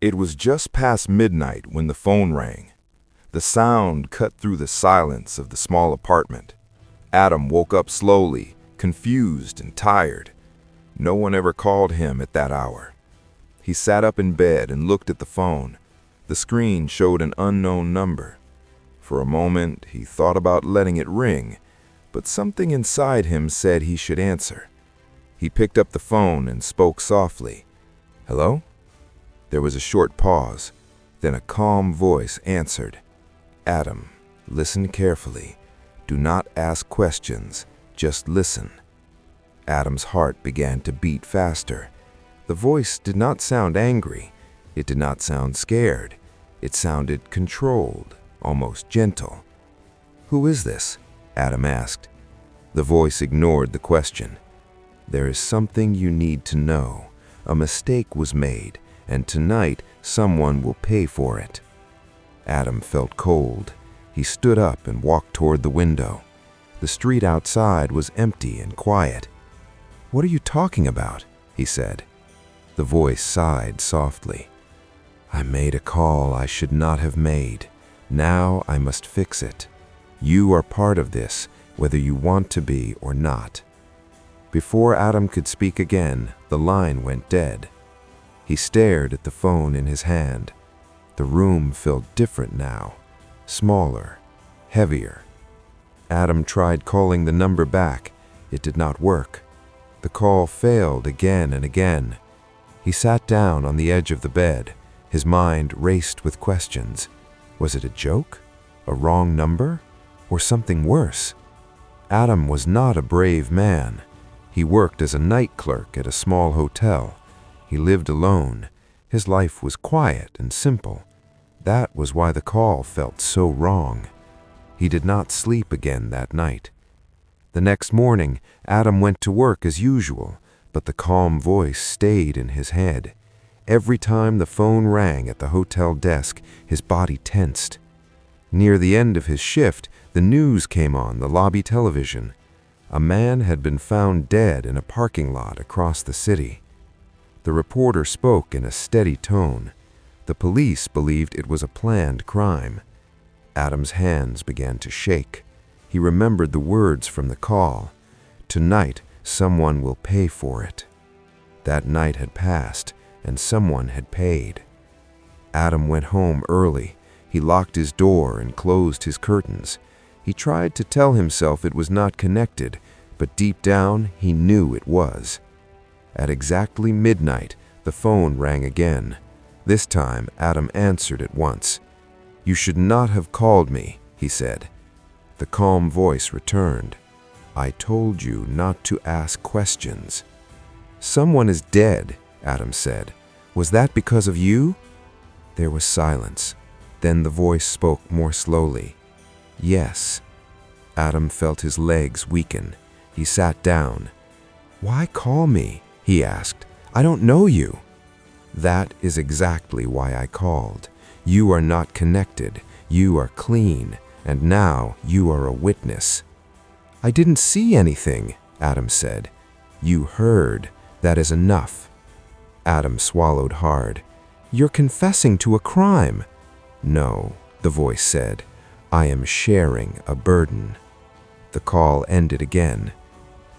It was just past midnight when the phone rang. The sound cut through the silence of the small apartment. Adam woke up slowly, confused and tired. No one ever called him at that hour. He sat up in bed and looked at the phone. The screen showed an unknown number. For a moment, he thought about letting it ring, but something inside him said he should answer. He picked up the phone and spoke softly. "Hello?" There was a short pause. Then a calm voice answered. "Adam, listen carefully. Do not ask questions. Just listen." Adam's heart began to beat faster. The voice did not sound angry. It did not sound scared. It sounded controlled, almost gentle. "Who is this?" Adam asked. The voice ignored the question. "There is something you need to know. A mistake was made, and tonight someone will pay for it." Adam felt cold. He stood up and walked toward the window. The street outside was empty and quiet. "What are you talking about?" he said. The voice sighed softly. "I made a call I should not have made. Now I must fix it. You are part of this, whether you want to be or not." Before Adam could speak again, the line went dead. He stared at the phone in his hand. The room felt different now, smaller, heavier. Adam tried calling the number back. It did not work. The call failed again and again. He sat down on the edge of the bed. His mind raced with questions. Was it a joke? A wrong number? Or something worse? Adam was not a brave man. He worked as a night clerk at a small hotel. He lived alone. His life was quiet and simple. That was why the call felt so wrong. He did not sleep again that night. The next morning, Adam went to work as usual, but the calm voice stayed in his head. Every time the phone rang at the hotel desk, his body tensed. Near the end of his shift, the news came on the lobby television. A man had been found dead in a parking lot across the city. The reporter spoke in a steady tone. The police believed it was a planned crime. Adam's hands began to shake. He remembered the words from the call. "Tonight, someone will pay for it." That night had passed, and someone had paid. Adam went home early. He locked his door and closed his curtains. He tried to tell himself it was not connected, but deep down he knew it was. At exactly midnight, the phone rang again. This time, Adam answered at once. "You should not have called me," he said. The calm voice returned. "I told you not to ask questions." "Someone is dead," Adam said. "Was that because of you?" There was silence. Then the voice spoke more slowly. "Yes." Adam felt his legs weaken. He sat down. "Why call me?" he asked. "I don't know you." "That is exactly why I called. You are not connected. You are clean. And now you are a witness." "I didn't see anything," Adam said. "You heard. That is enough." Adam swallowed hard. "You're confessing to a crime." "No," the voice said. "I am sharing a burden." The call ended again.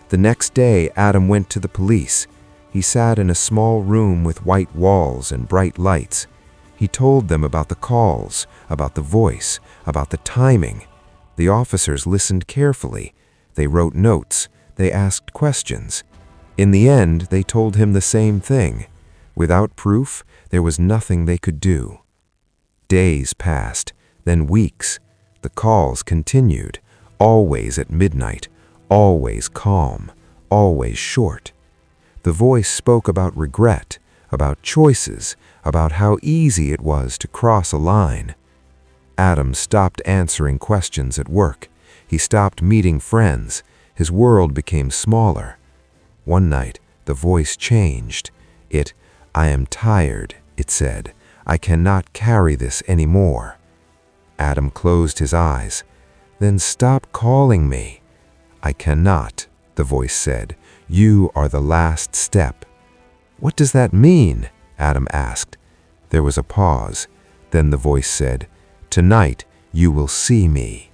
The next day, Adam went to the police. He sat in a small room with white walls and bright lights. He told them about the calls, about the voice, about the timing. The officers listened carefully. They wrote notes. They asked questions. In the end, they told him the same thing. Without proof, there was nothing they could do. Days passed, then weeks. The calls continued, always at midnight, always calm, always short. The voice spoke about regret, about choices, about how easy it was to cross a line. Adam stopped answering questions at work. He stopped meeting friends. His world became smaller. One night, the voice changed. "I am tired," it said. "I cannot carry this anymore." Adam closed his eyes. "Then stop calling me." "I cannot," the voice said. "You are the last step." "What does that mean?" Adam asked. There was a pause. Then the voice said, "Tonight you will see me."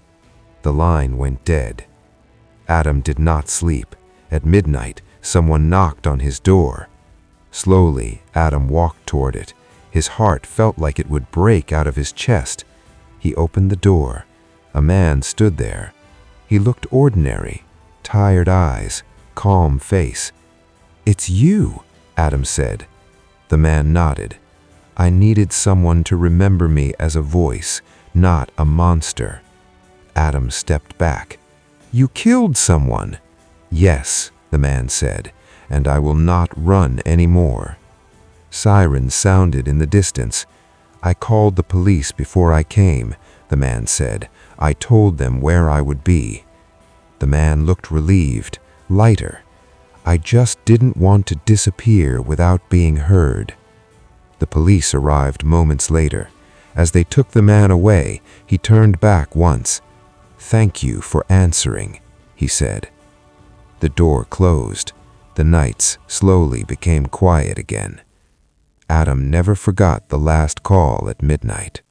The line went dead. Adam did not sleep. At midnight, someone knocked on his door. Slowly, Adam walked toward it. His heart felt like it would break out of his chest. He opened the door. A man stood there. He looked ordinary, tired eyes, calm face. "It's you," Adam said. The man nodded. "I needed someone to remember me as a voice, not a monster." Adam stepped back. "You killed someone." "Yes," the man said, "and I will not run anymore." Sirens sounded in the distance. "I called the police before I came," the man said. "I told them where I would be." The man looked relieved, lighter. "I just didn't want to disappear without being heard." The police arrived moments later. As they took the man away, he turned back once. "Thank you for answering," he said. The door closed. The nights slowly became quiet again. Adam never forgot the last call at midnight.